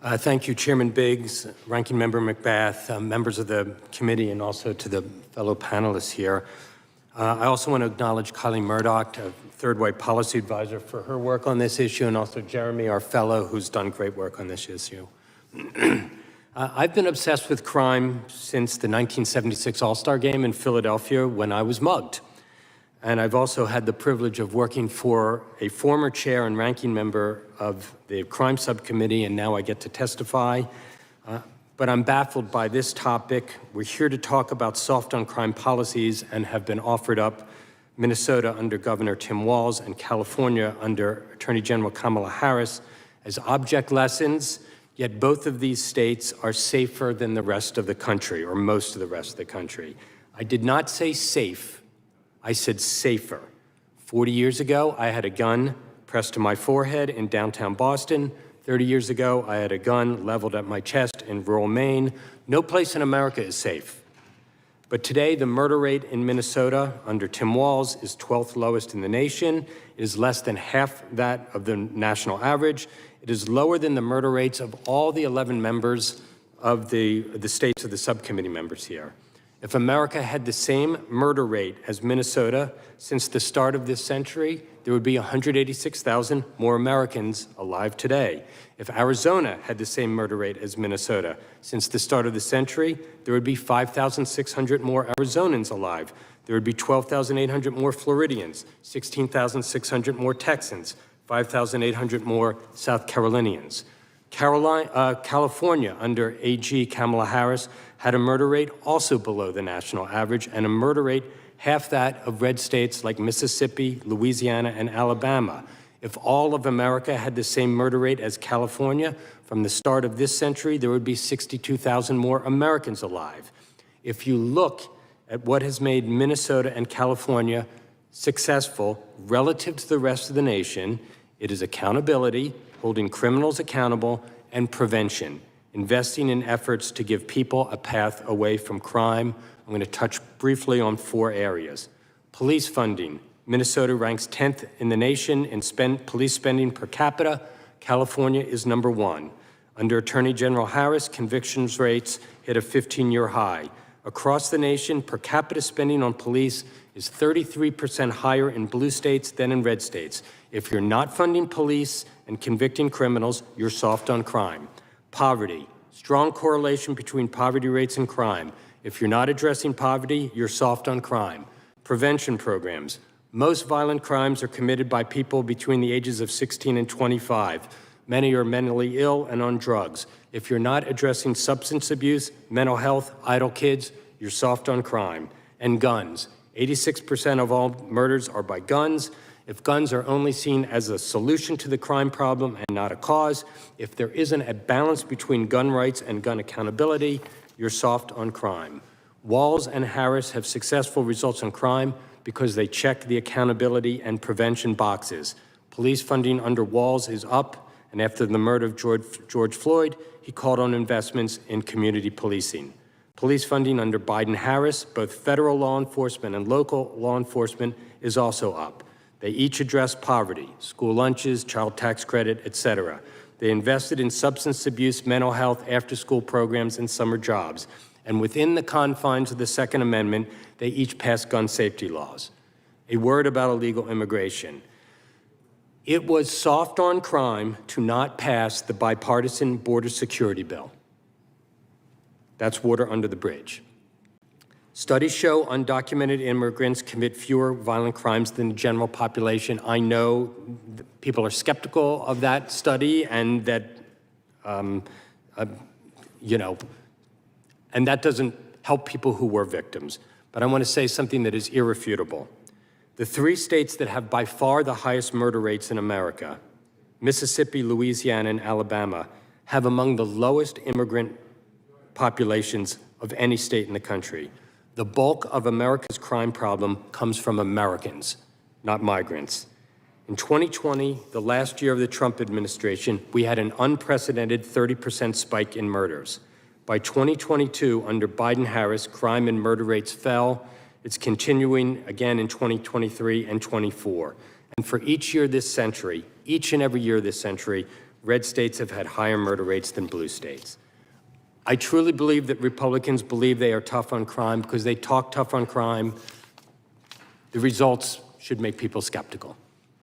Thank you, Chairman Biggs, Ranking Member McBath, members of the committee, and also to the fellow panelists here. I also want to acknowledge Colleen Murdoch, a Third Way Policy Advisor, for her work on this issue, and also Jeremy, our fellow, who's done great work on this issue. I've been obsessed with crime since the 1976 All-Star Game in Philadelphia when I was mugged. And I've also had the privilege of working for a former chair and ranking member of the crime subcommittee, and now I get to testify. But I'm baffled by this topic. We're here to talk about soft on crime policies and have been offered up Minnesota under Governor Tim Walz and California under Attorney General Kamala Harris as object lessons, yet both of these states are safer than the rest of the country, or most of the rest of the country. I did not say safe. I said safer. 40 years ago, I had a gun pressed to my forehead in downtown Boston. 30 years ago, I had a gun leveled at my chest in rural Maine. No place in America is safe. But today, the murder rate in Minnesota under Tim Walz is 12th lowest in the nation. It is less than half that of the national average. It is lower than the murder rates of all the 11 members of the states of the subcommittee members here. If America had the same murder rate as Minnesota since the start of this century, there would be 186,000 more Americans alive today. If Arizona had the same murder rate as Minnesota since the start of the century, there would be 5,600 more Arizonans alive. There would be 12,800 more Floridians, 16,600 more Texans, 5,800 more South Carolinians. California, under AG Kamala Harris, had a murder rate also below the national average and a murder rate half that of red states like Mississippi, Louisiana, and Alabama. If all of America had the same murder rate as California, from the start of this century, there would be 62,000 more Americans alive. If you look at what has made Minnesota and California successful relative to the rest of the nation, it is accountability, holding criminals accountable, and prevention, investing in efforts to give people a path away from crime. I'm going to touch briefly on 4 areas. Police funding. Minnesota ranks 10th in the nation in police spending per capita. California is number 1. Under Attorney General Harris, convictions rates hit a 15-year high. Across the nation, per capita spending on police is 33% higher in blue states than in red states. If you're not funding police and convicting criminals, you're soft on crime. Poverty. Strong correlation between poverty rates and crime. If you're not addressing poverty, you're soft on crime. Prevention programs. Most violent crimes are committed by people between the ages of 16 and 25. Many are mentally ill and on drugs. If you're not addressing substance abuse, mental health, idle kids, you're soft on crime. And guns. 86% of all murders are by guns. If guns are only seen as a solution to the crime problem and not a cause, if there isn't a balance between gun rights and gun accountability, you're soft on crime. Walz and Harris have successful results on crime because they check the accountability and prevention boxes. Police funding under Walz is up, and after the murder of George Floyd, he called on investments in community policing. Police funding under Biden-Harris, both federal law enforcement and local law enforcement, is also up. They each address poverty, school lunches, child tax credit, etc. They invested in substance abuse, mental health, after-school programs, and summer jobs. And within the confines of the Second Amendment, they each passed gun safety laws. A word about illegal immigration. It was soft on crime to not pass the bipartisan border security bill. That's water under the bridge. Studies show undocumented immigrants commit fewer violent crimes than the general population. I know people are skeptical of that study and that, and that doesn't help people who were victims. But I want to say something that is irrefutable. The 3 states that have by far the highest murder rates in America, Mississippi, Louisiana, and Alabama, have among the lowest immigrant populations of any state in the country. The bulk of America's crime problem comes from Americans, not migrants. In 2020, the last year of the Trump administration, we had an unprecedented 30% spike in murders. By 2022, under Biden-Harris, crime and murder rates fell. It's continuing again in 2023 and 24. And for each year this century, each and every year this century, red states have had higher murder rates than blue states. I truly believe that Republicans believe they are tough on crime because they talk tough on crime. The results should make people skeptical.